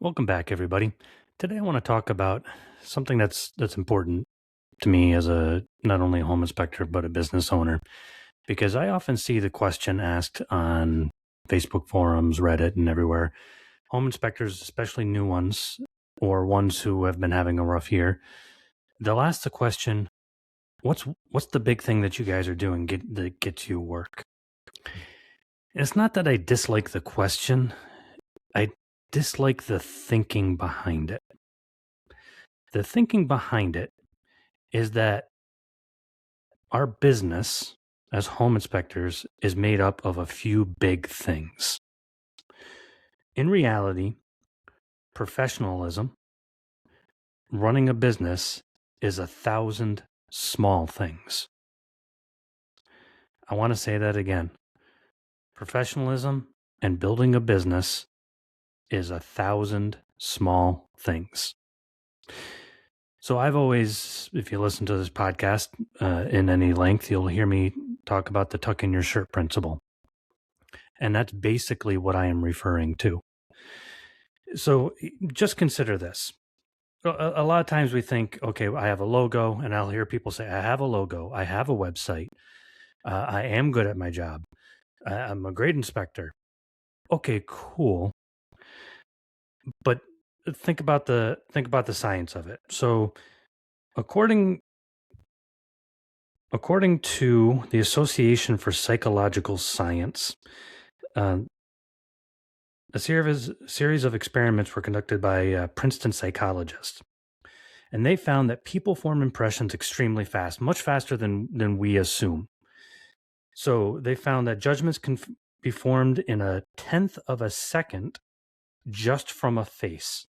Welcome back, everybody. Today, I want to talk about something that's important to me as a not only a home inspector but a business owner, because I often see the question asked on Facebook forums, Reddit, and everywhere. Home inspectors, especially new ones or ones who have been having a rough year, they'll ask the question, "What's the big thing that you guys are doing that gets you work?" And it's not that I dislike the question; I dislike the thinking behind it. The thinking behind it is that our business as home inspectors is made up of a few big things. In reality, professionalism, running a business, is 1,000 small things. I want to say that again. Professionalism and building a business is 1,000 small things. So I've always, if you listen to this podcast in any length, you'll hear me talk about the tuck in your shirt principle. And that's basically what I am referring to. So just consider this. A lot of times we think, okay, I have a logo, and I'll hear people say, I have a logo, I have a website, I am good at my job, I'm a great inspector. Okay, cool. But think about the science of it. So according to the Association for Psychological Science, a series of experiments were conducted by Princeton psychologists, and they found that people form impressions extremely fast, much faster than we assume. So they found that judgments can be formed in 1/10 of a second just from a face.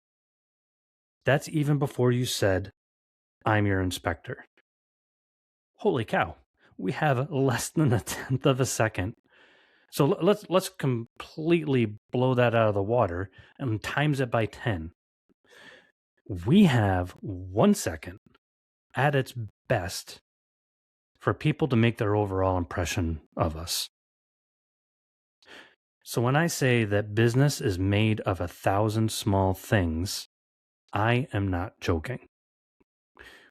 That's even before you said, "I'm your inspector." Holy cow, we have less than 1/10 of a second. So let's completely blow that out of the water and times it by 10. We have 1 second at its best for people to make their overall impression of us. So when I say that business is made of 1,000 small things, I am not joking.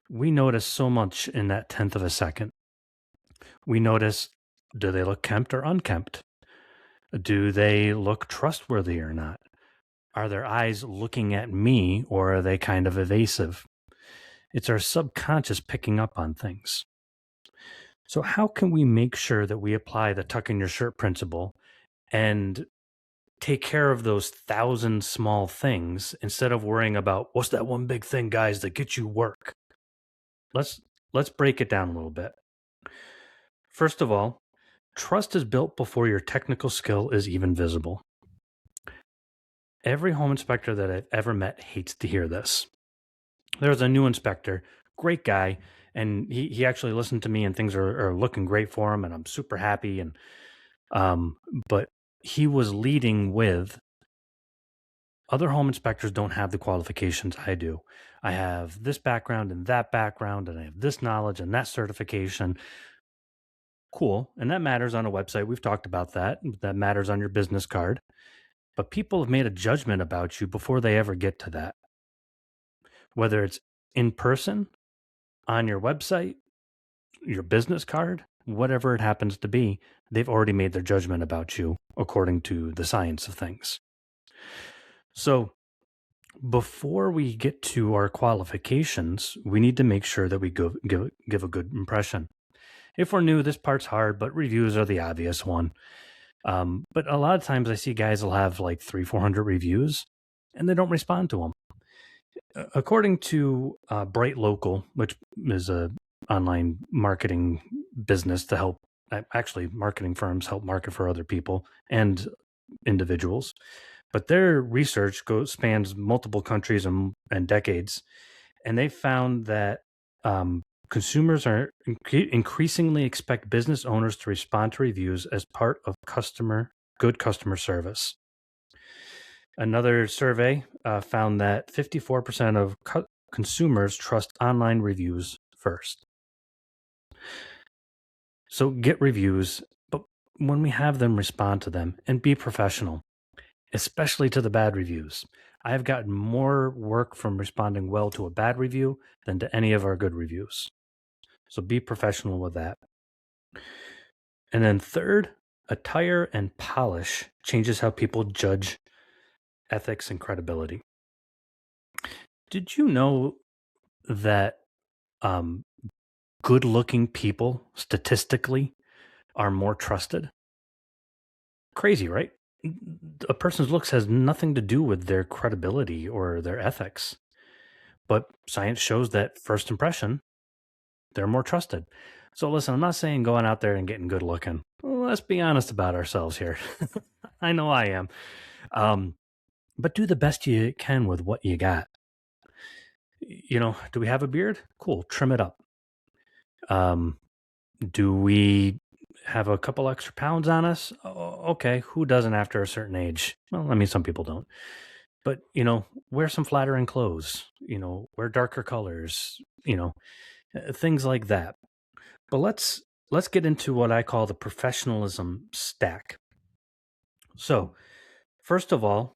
We notice so much in that 1/10 of a second. We notice, do they look kempt or unkempt? Do they look trustworthy or not? Are their eyes looking at me, or are they kind of evasive? It's our subconscious picking up on things. So how can we make sure that we apply the tuck in your shirt principle and take care of those 1,000 small things instead of worrying about what's that one big thing, guys, that gets you work? Let's break it down a little bit. First of all, trust is built before your technical skill is even visible. Every home inspector that I've ever met hates to hear this. There's a new inspector, great guy, and he actually listened to me, and things are looking great for him, and I'm super happy. And but he was leading with, other home inspectors don't have the qualifications I do. I have this background and that background, and I have this knowledge and that certification. Cool, and that matters on a website. We've talked about that. That matters on your business card. But people have made a judgment about you before they ever get to that. Whether it's in person, on your website, your business card, whatever it happens to be, they've already made their judgment about you according to the science of things. So before we get to our qualifications, we need to make sure that we give a good impression. If we're new, this part's hard, but reviews are the obvious one. But a lot of times I see guys will have like 300-400 reviews and they don't respond to them. According to Bright Local, which is a online marketing business to help, actually marketing firms help market for other people and individuals, but their research spans multiple countries and decades, and they found that consumers are increasingly expect business owners to respond to reviews as part of good customer service. Another survey found that 54% of consumers trust online reviews first. So get reviews, but when we have them, respond to them and be professional. especially to the bad reviews. I have gotten more work from responding well to a bad review than to any of our good reviews. So be professional with that. And then third, attire and polish changes how people judge ethics and credibility. Did you know that um, good looking people statistically are more trusted? Crazy, right? A person's looks has nothing to do with their credibility or their ethics. But science shows that first impression, they're more trusted. So listen, I'm not saying going out there and getting good looking. Well, let's be honest about ourselves here. I know I am. Um, but do the best you can with what you got. Do we have a beard? Cool, trim it up. Um, do we have a couple extra pounds on us? Okay, who doesn't after a certain age? Well, I mean, some people don't. But, wear some flattering clothes, wear darker colors, things like that. But let's get into what I call the professionalism stack. So, first of all,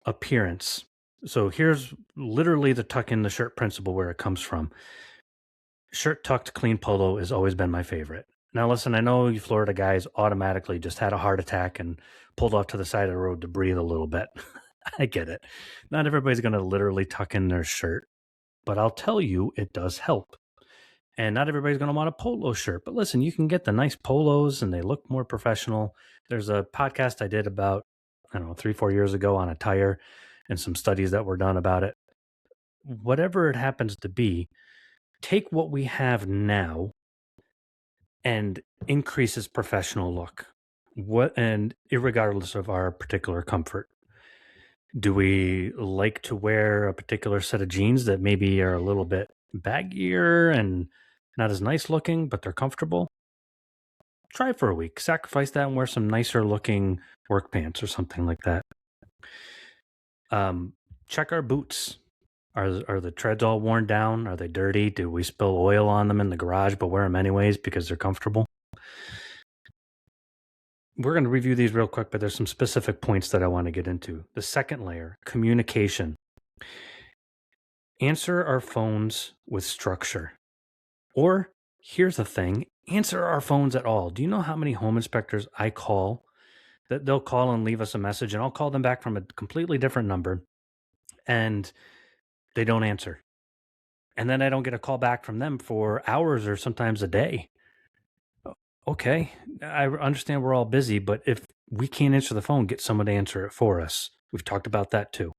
appearance. So here's literally the tuck in the shirt principle where it comes from. Shirt tucked, clean polo has always been my favorite. Now, listen, I know you Florida guys automatically just had a heart attack and pulled off to the side of the road to breathe a little bit. I get it. Not everybody's going to literally tuck in their shirt, but I'll tell you, it does help. And not everybody's going to want a polo shirt, but listen, you can get the nice polos and they look more professional. There's a podcast I did about, I don't know, 3-4 years ago on attire and some studies that were done about it. Whatever it happens to be, take what we have now and increase its professional look. And irregardless of our particular comfort. Do we like to wear a particular set of jeans that maybe are a little bit baggier and not as nice looking, but they're comfortable? Try for a week. Sacrifice that and wear some nicer looking work pants or something like that. Check our boots. Are the treads all worn down? Are they dirty? Do we spill oil on them in the garage but wear them anyways because they're comfortable? We're going to review these real quick, but there's some specific points that I want to get into. The second layer, communication. Answer our phones with structure. Or here's the thing, answer our phones at all. Do you know how many home inspectors I call that they'll call and leave us a message and I'll call them back from a completely different number and they don't answer. And then I don't get a call back from them for hours or sometimes a day. Okay, I understand we're all busy, but if we can't answer the phone, get someone to answer it for us. We've talked about that too.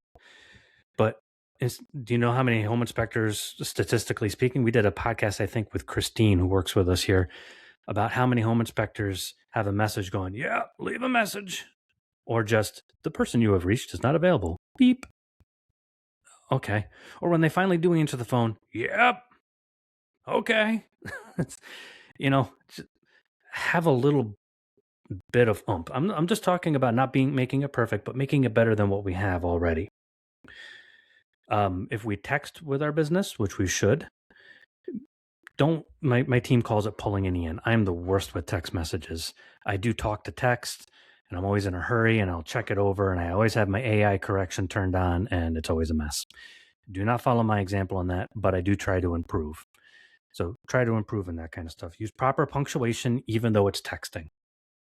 But do you know how many home inspectors, statistically speaking, we did a podcast, I think, with Christine, who works with us here, about how many home inspectors have a message going, yeah, leave a message. Or just, the person you have reached is not available. Beep. Okay. Or when they finally do answer the phone, yep. Okay. Just have a little bit of oomph. I'm just talking about not making it perfect, but making it better than what we have already. If we text with our business, which we should, my team calls it pulling any in. I'm the worst with text messages. I do talk to text and I'm always in a hurry and I'll check it over and I always have my AI correction turned on and it's always a mess. Do not follow my example on that, but I do try to improve. So try to improve in that kind of stuff. Use proper punctuation, even though it's texting.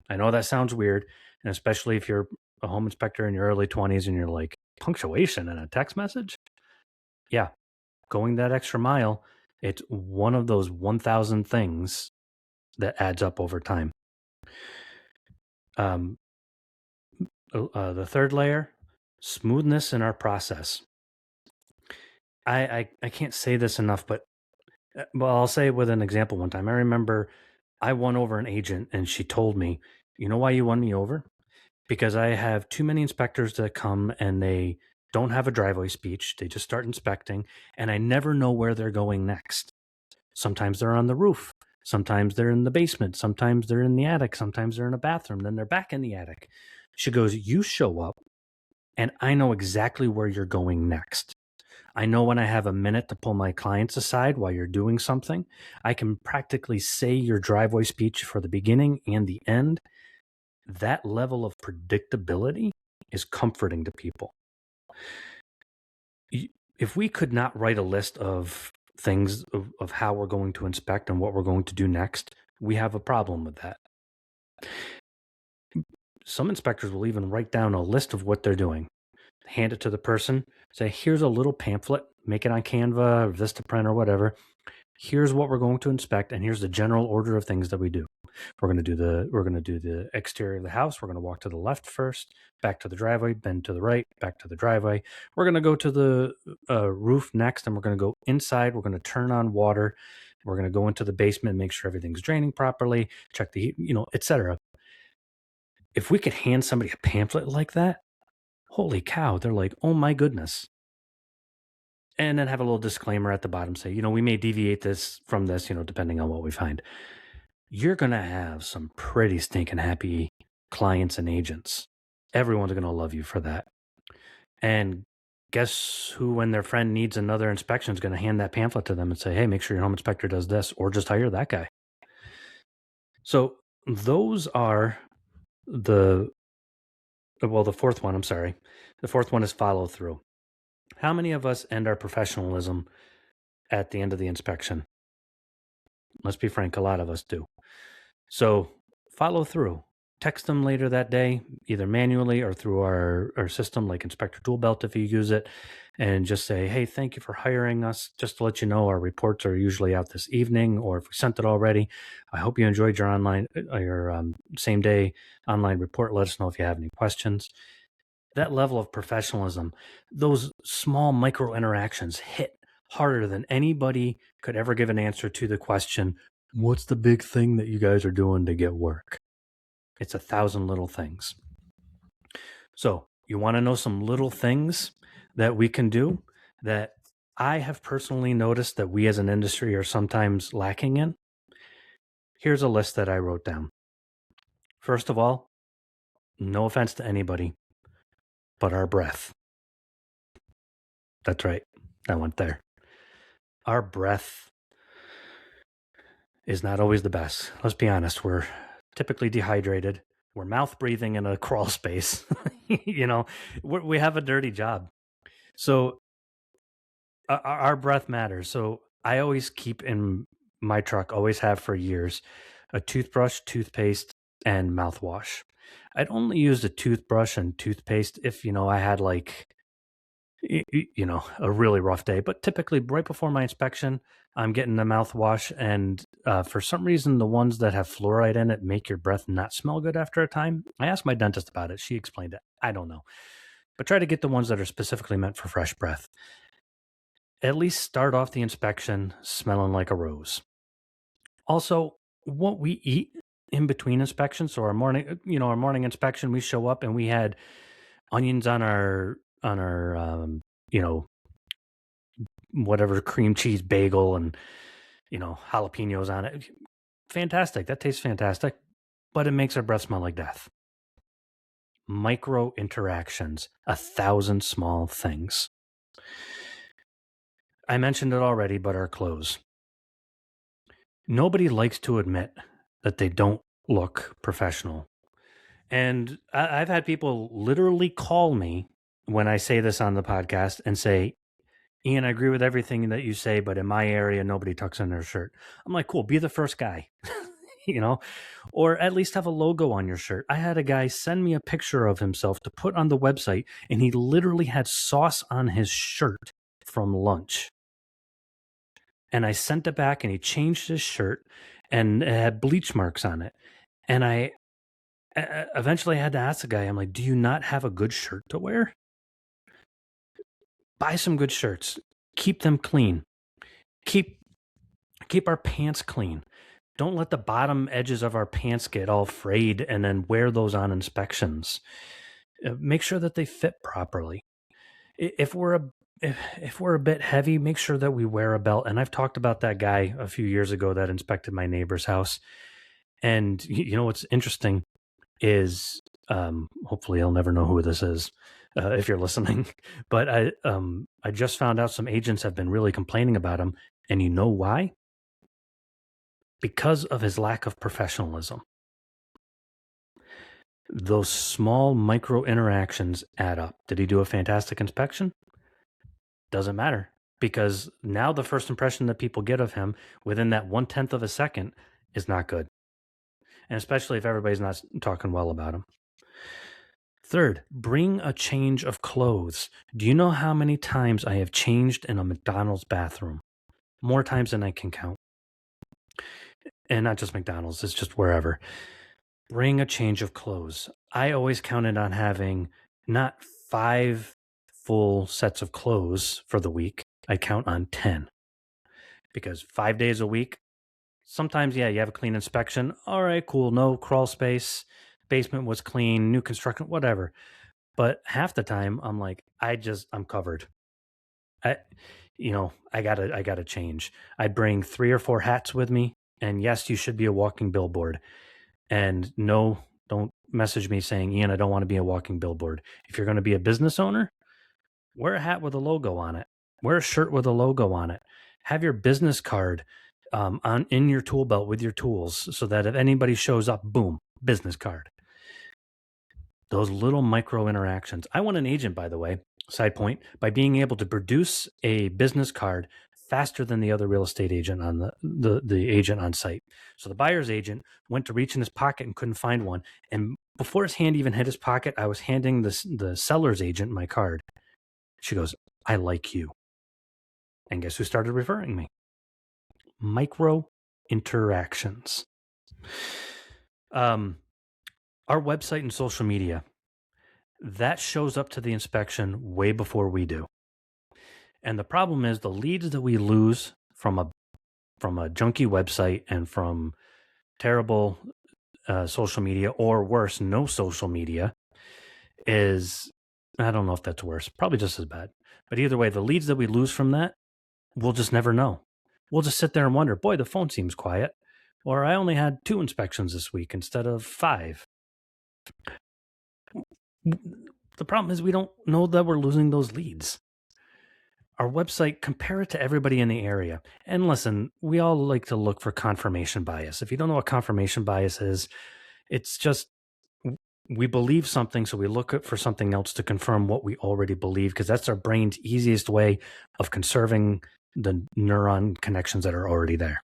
I know that sounds weird, and especially if you're a home inspector in your early 20s and you're like, punctuation in a text message? Yeah, going that extra mile, it's one of those 1,000 things that adds up over time. The third layer, smoothness in our process. I can't say this enough, but I'll say it with an example one time. I remember I won over an agent and she told me, you know why you won me over? Because I have too many inspectors that come and they don't have a driveway speech. They just start inspecting and I never know where they're going next. Sometimes they're on the roof. Sometimes they're in the basement. Sometimes they're in the attic. Sometimes they're in a bathroom. Then they're back in the attic. She goes, you show up and I know exactly where you're going next. I know when I have a minute to pull my clients aside while you're doing something. I can practically say your driveway speech for the beginning and the end. That level of predictability is comforting to people. If we could not write a list of things of how we're going to inspect and what we're going to do next, we have a problem with that. Some inspectors will even write down a list of what they're doing, hand it to the person, say, here's a little pamphlet, make it on Canva or Vistaprint or whatever. Here's what we're going to inspect, and here's the general order of things that we do. We're going to do the exterior of the house. We're going to walk to the left first, back to the driveway, bend to the right, back to the driveway. We're going to go to the roof next, and we're going to go inside. We're going to turn on water. We're going to go into the basement, make sure everything's draining properly, check the heat, etc. If we could hand somebody a pamphlet like that, holy cow, they're like, oh my goodness. And then have a little disclaimer at the bottom, say, we may deviate from this, depending on what we find. You're going to have some pretty stinking happy clients and agents. Everyone's going to love you for that. And guess who, when their friend needs another inspection, is going to hand that pamphlet to them and say, hey, make sure your home inspector does this, or just hire that guy. So those are the fourth one, I'm sorry. The fourth one is follow through. How many of us end our professionalism at the end of the inspection? Let's be frank, a lot of us do. So follow through. Text them later that day, either manually or through our system like Inspector Toolbelt if you use it, and just say, hey, thank you for hiring us. Just to let you know, our reports are usually out this evening, or if we sent it already, I hope you enjoyed your same day online report. Let us know if you have any questions. That level of professionalism, those small micro interactions hit harder than anybody could ever give an answer to the question, what's the big thing that you guys are doing to get work? It's 1,000 little things. So you want to know some little things that we can do that I have personally noticed that we as an industry are sometimes lacking in? Here's a list that I wrote down. First of all, no offense to anybody, but our breath. That's right. I went there. Our breath is not always the best. Let's be honest. We're typically dehydrated. We're mouth breathing in a crawl space. We have a dirty job. So our breath matters. So I always keep in my truck, always have for years, a toothbrush, toothpaste, and mouthwash. I'd only use the toothbrush and toothpaste if, I had a really rough day. But typically right before my inspection, I'm getting the mouthwash. And for some reason, the ones that have fluoride in it make your breath not smell good after a time. I asked my dentist about it. She explained it. I don't know. But try to get the ones that are specifically meant for fresh breath. At least start off the inspection smelling like a rose. Also, what we eat in between inspections. So our morning inspection, we show up and we had onions on our whatever cream cheese bagel and jalapenos on it. Fantastic. That tastes fantastic, but it makes our breath smell like death. Micro interactions, 1,000 small things. I mentioned it already, but our clothes. Nobody likes to admit that they don't look professional. And I've had people literally call me when I say this on the podcast and say, Ian, I agree with everything that you say, but in my area, nobody tucks in their shirt. I'm like, cool, be the first guy, or at least have a logo on your shirt. I had a guy send me a picture of himself to put on the website, and he literally had sauce on his shirt from lunch. And I sent it back, and he changed his shirt, and it had bleach marks on it. And I eventually had to ask the guy, I'm like, do you not have a good shirt to wear? Buy some good shirts. Keep them clean. Keep our pants clean. Don't let the bottom edges of our pants get all frayed and then wear those on inspections. Make sure that they fit properly. If we're a bit heavy, make sure that we wear a belt. And I've talked about that guy a few years ago that inspected my neighbor's house. And what's interesting is, hopefully I'll never know who this is if you're listening, but I just found out some agents have been really complaining about him. And you know why? Because of his lack of professionalism. Those small micro interactions add up. Did he do a fantastic inspection? Doesn't matter, because now the first impression that people get of him within that 1/10 of a second is not good. And especially if everybody's not talking well about him. Third, bring a change of clothes. Do you know how many times I have changed in a McDonald's bathroom? More times than I can count. And not just McDonald's, it's just wherever. Bring a change of clothes. I always counted on having not 5 full sets of clothes for the week. I count on 10. Because 5 days a week, sometimes, yeah, you have a clean inspection. All right, cool. No crawl space. Basement was clean, new construction, whatever. But half the time I'm like, I'm covered. I I gotta change. I bring 3 or 4 hats with me. And yes, you should be a walking billboard. And no, don't message me saying, Ian, I don't want to be a walking billboard. If you're going to be a business owner, wear a hat with a logo on it. Wear a shirt with a logo on it. Have your business card on in your tool belt with your tools, so that if anybody shows up, boom, business card. Those little micro interactions. I want an agent, by the way, side point, by being able to produce a business card faster than the other real estate agent on the agent on site. So the buyer's agent went to reach in his pocket and couldn't find one. And before his hand even hit his pocket, I was handing the seller's agent my card. She goes, I like you. And guess who started referring me? Micro interactions. Our website and social media, that shows up to the inspection way before we do. And the problem is the leads that we lose from a junky website and from terrible social media, or worse, no social media, is, I don't know if that's worse, probably just as bad. But either way, the leads that we lose from that, we'll just never know. We'll just sit there and wonder, boy, the phone seems quiet. Or I only had 2 inspections this week instead of 5. The problem is we don't know that we're losing those leads. Our website, compare it to everybody in the area. And listen, we all like to look for confirmation bias. If you don't know what confirmation bias is, it's just we believe something, so we look for something else to confirm what we already believe, because that's our brain's easiest way of conserving the neuron connections that are already there.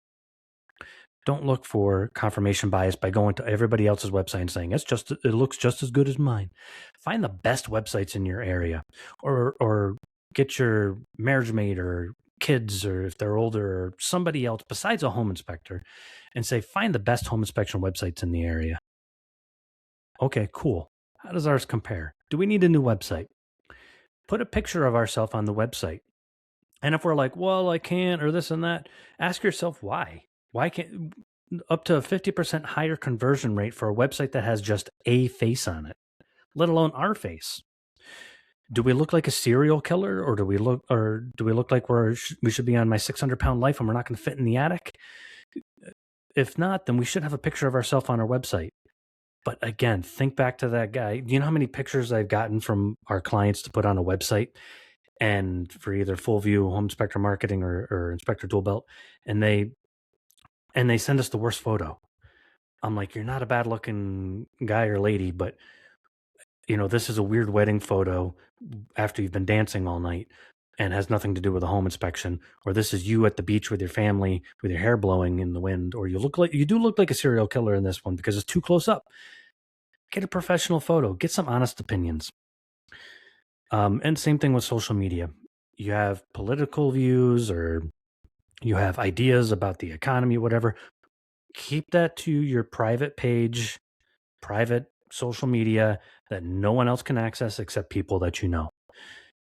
Don't look for confirmation bias by going to everybody else's website and saying it looks just as good as mine. Find the best websites in your area, or get your marriage mate or kids, or if they're older, or somebody else besides a home inspector, and say, find the best home inspection websites in the area. Okay, cool. How does ours compare? Do we need a new website? Put a picture of ourselves on the website. And if we're like, well, I can't, or this and that, ask yourself why. Why can't, up to a 50% higher conversion rate for a website that has just a face on it, let alone our face? Do we look like a serial killer, or do we look like we should be on my 600-pound life and we're not going to fit in the attic? If not, then we should have a picture of ourselves on our website. But again, think back to that guy. Do you know how many pictures I've gotten from our clients to put on a website, and for either Full View, Home Inspector Marketing, or Inspector Toolbelt, and they send us the worst photo? I'm like, you're not a bad looking guy or lady, but this is a weird wedding photo after you've been dancing all night and has nothing to do with a home inspection. Or this is you at the beach with your family with your hair blowing in the wind. Or you do look like a serial killer in this one because it's too close up. Get a professional photo. Get some honest opinions. And same thing with social media. You have political views, or you have ideas about the economy, whatever. Keep that to your private page, private social media that no one else can access except people that you know.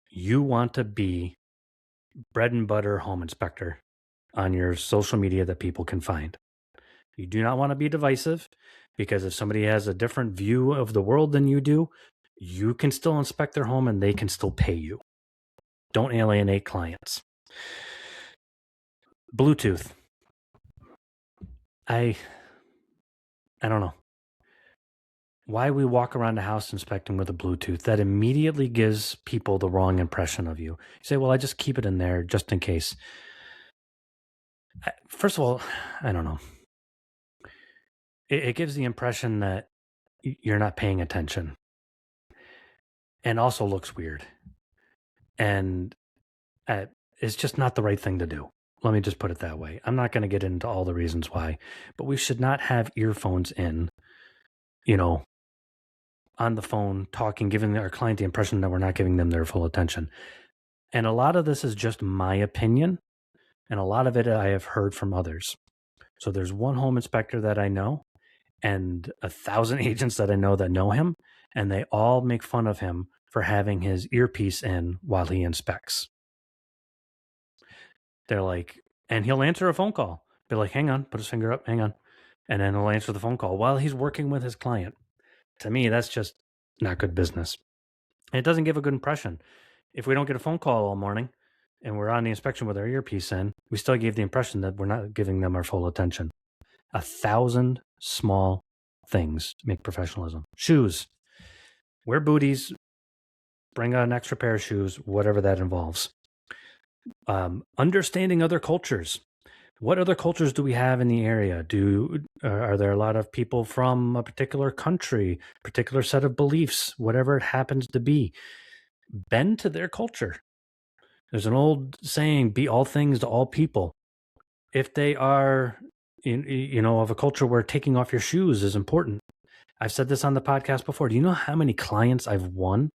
You want to be bread and butter home inspector on your social media that people can find. You do not want to be divisive, because if somebody has a different view of the world than you do, you can still inspect their home and they can still pay you. Don't alienate clients. Bluetooth. I don't know why we walk around the house inspecting with a Bluetooth. That immediately gives people the wrong impression of you. You say, well, I just keep it in there just in case. First of all, I don't know. It gives the impression that you're not paying attention, and also looks weird. And uh, it's just not the right thing to do. Let me just put it that way. I'm not going to get into all the reasons why, but we should not have earphones in, you know, on the phone talking, giving our client the impression that we're not giving them their full attention. And a lot of this is just my opinion, and a lot of it I have heard from others. So there's one home inspector that I know, and 1,000 agents that I know him, and they all make fun of him for having his earpiece in while he inspects. They're like, and he'll answer a phone call. Be like, hang on, put his finger up, hang on. And then he'll answer the phone call while he's working with his client. To me, that's just not good business. And it doesn't give a good impression. If we don't get a phone call all morning and we're on the inspection with our earpiece in, we still gave the impression that we're not giving them our full attention. 1,000 small things make professionalism. Shoes. Wear booties. Bring an extra pair of shoes, whatever that involves. Understanding other cultures. What other cultures do we have in the area? Are there a lot of people from a particular country, particular set of beliefs, whatever it happens to be? Bend to their culture. There's an old saying, be all things to all people. If they are, of a culture where taking off your shoes is important. I've said this on the podcast before. Do you know how many clients I've won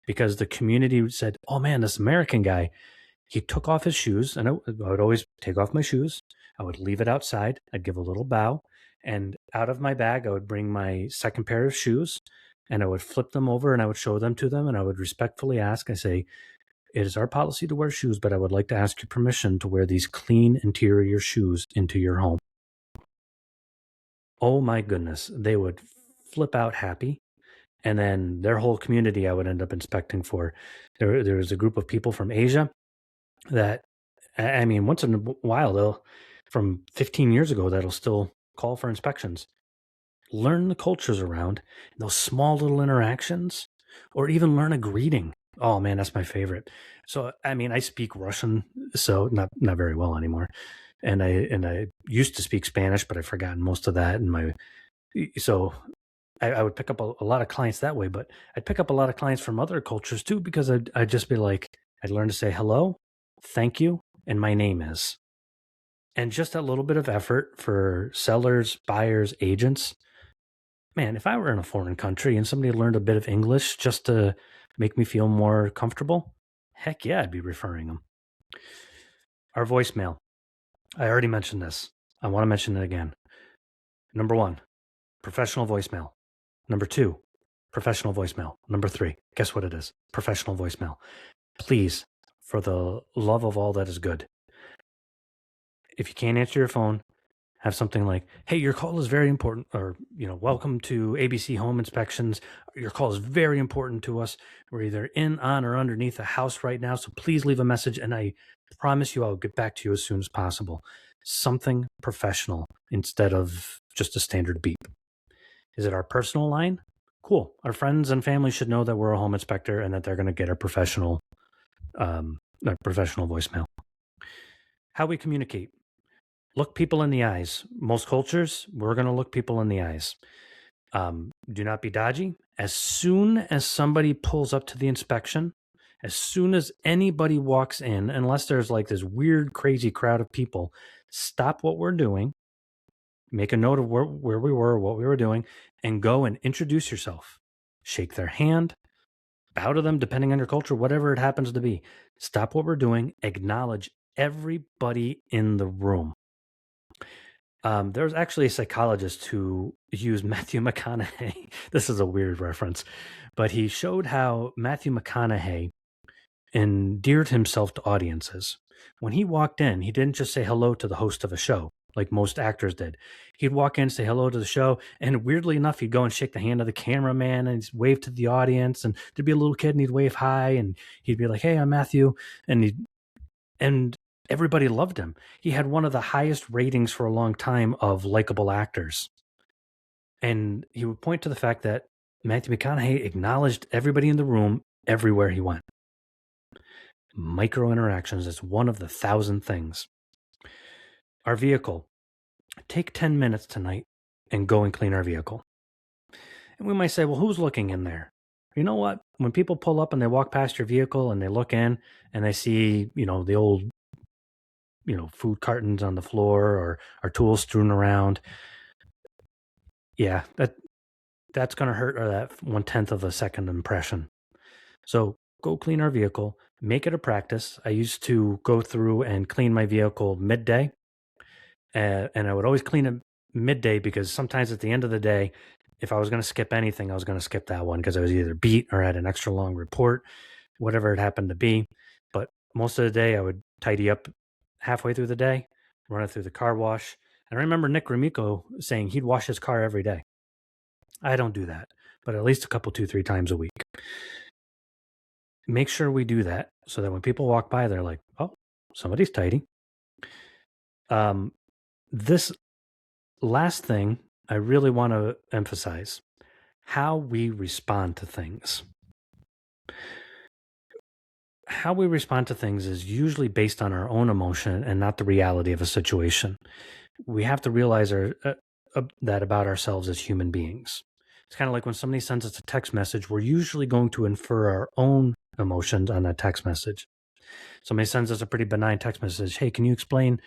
because the community said, oh man, this American guy, he took off his shoes, and I would always take off my shoes. I would leave it outside. I'd give a little bow, and out of my bag, I would bring my second pair of shoes, and I would flip them over, and I would show them to them, and I would respectfully ask, I say, it is our policy to wear shoes, but I would like to ask your permission to wear these clean interior shoes into your home. Oh my goodness, they would flip out happy. And then their whole community I would end up inspecting for. There was a group of people from Asia that, I mean, once in a while, from 15 years ago, that'll still call for inspections. Learn the cultures around, those small little interactions, or even learn a greeting. Oh man, that's my favorite. So, I mean, I speak Russian, so not very well anymore. And I used to speak Spanish, but I've forgotten most of that. So I would pick up a lot of clients that way, but I'd pick up a lot of clients from other cultures too, because I'd just be like, I'd learn to say hello, thank you, and my name is. And just a little bit of effort for sellers, buyers, agents. Man, if I were in a foreign country and somebody learned a bit of English just to make me feel more comfortable, heck yeah, I'd be referring them. Our voicemail. I already mentioned this. I want to mention it again. Number 1, professional voicemail. Number 2, professional voicemail. Number 3, guess what it is? Professional voicemail. Please, for the love of all that is good, if you can't answer your phone, have something like, hey, your call is very important, or, welcome to ABC Home Inspections. Your call is very important to us. We're either in, on, or underneath a house right now, so please leave a message, and I promise you I'll get back to you as soon as possible. Something professional instead of just a standard beep. Is it our personal line? Cool. Our friends and family should know that we're a home inspector and that they're going to get a professional voicemail. How we communicate. Look people in the eyes. Most cultures, we're going to look people in the eyes. Do not be dodgy. As soon as somebody pulls up to the inspection, as soon as anybody walks in, unless there's like this weird, crazy crowd of people, stop what we're doing, make a note of where we were, what we were doing, and go and introduce yourself. Shake their hand, bow to them, depending on your culture, whatever it happens to be. Stop what we're doing, acknowledge everybody in the room. There was actually a psychologist who used Matthew McConaughey. This is a weird reference, but he showed how Matthew McConaughey endeared himself to audiences. When he walked in, he didn't just say hello to the host of a show like most actors did. He'd walk in, say hello to the show, and weirdly enough, he'd go and shake the hand of the cameraman and he'd wave to the audience, and there'd be a little kid and he'd wave hi, and he'd be like, hey, I'm Matthew, and everybody loved him. He had one of the highest ratings for a long time of likable actors. And he would point to the fact that Matthew McConaughey acknowledged everybody in the room everywhere he went. Micro interactions is one of the 1,000 things. Our vehicle. Take 10 minutes tonight and go and clean our vehicle. And we might say, well, who's looking in there? You know what? When people pull up and they walk past your vehicle and they look in and they see, the old, food cartons on the floor or tools strewn around, yeah, that's going to hurt or that 1/10 of a second impression. So go clean our vehicle, make it a practice. I used to go through and clean my vehicle midday, and I would always clean it midday because sometimes at the end of the day, if I was going to skip anything, I was going to skip that one because I was either beat or had an extra long report, whatever it happened to be. But most of the day, I would tidy up halfway through the day, run it through the car wash. And I remember Nick Grimico saying he'd wash his car every day. I don't do that, but at least a couple, 2, 3 times a week. Make sure we do that so that when people walk by, they're like, oh, somebody's tidy. This last thing I really want to emphasize, how we respond to things. How we respond to things is usually based on our own emotion and not the reality of a situation. We have to realize that about ourselves as human beings. It's kind of like when somebody sends us a text message, we're usually going to infer our own emotions on that text message. Somebody sends us a pretty benign text message. Hey, can you explain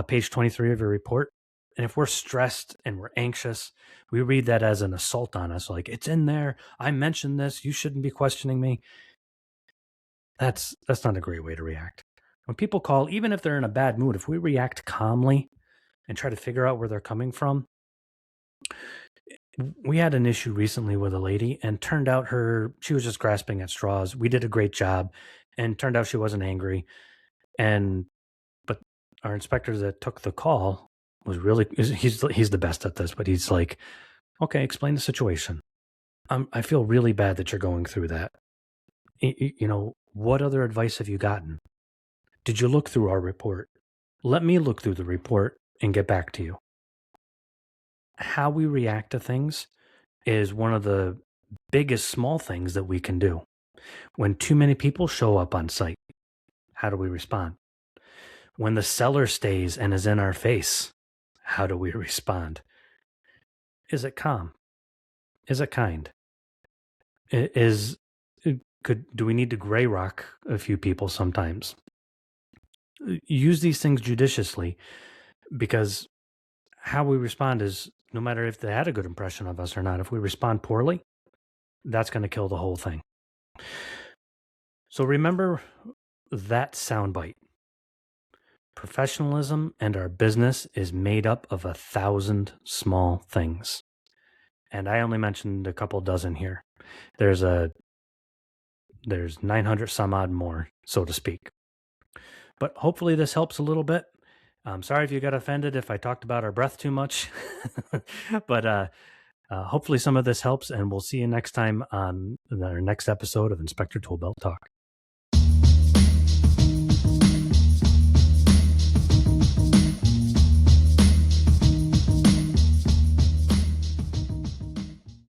page 23 of your report? And if we're stressed and we're anxious, we read that as an assault on us. Like, it's in there. I mentioned this. You shouldn't be questioning me. That's not a great way to react. When people call, even if they're in a bad mood, if we react calmly and try to figure out where they're coming from. We had an issue recently with a lady, and turned out she was just grasping at straws. We did a great job, and turned out she wasn't angry. But our inspector that took the call was he's the best at this, but he's like, okay, explain the situation. I feel really bad that you're going through that. What other advice have you gotten? Did you look through our report? Let me look through the report and get back to you. How we react to things is one of the biggest small things that we can do. When too many people show up on site, how do we respond? When the seller stays and is in our face, how do we respond? Is it calm? Is it kind? Do we need to gray rock a few people sometimes? Use these things judiciously, because how we respond is, no matter if they had a good impression of us or not, if we respond poorly, that's going to kill the whole thing. So remember that soundbite. Professionalism and our business is made up of 1,000 small things. And I only mentioned a couple dozen here. There's 900 some odd more, so to speak. But hopefully this helps a little bit. I'm sorry if you got offended if I talked about our breath too much. But hopefully some of this helps, and we'll see you next time on our next episode of Inspector Toolbelt Talk.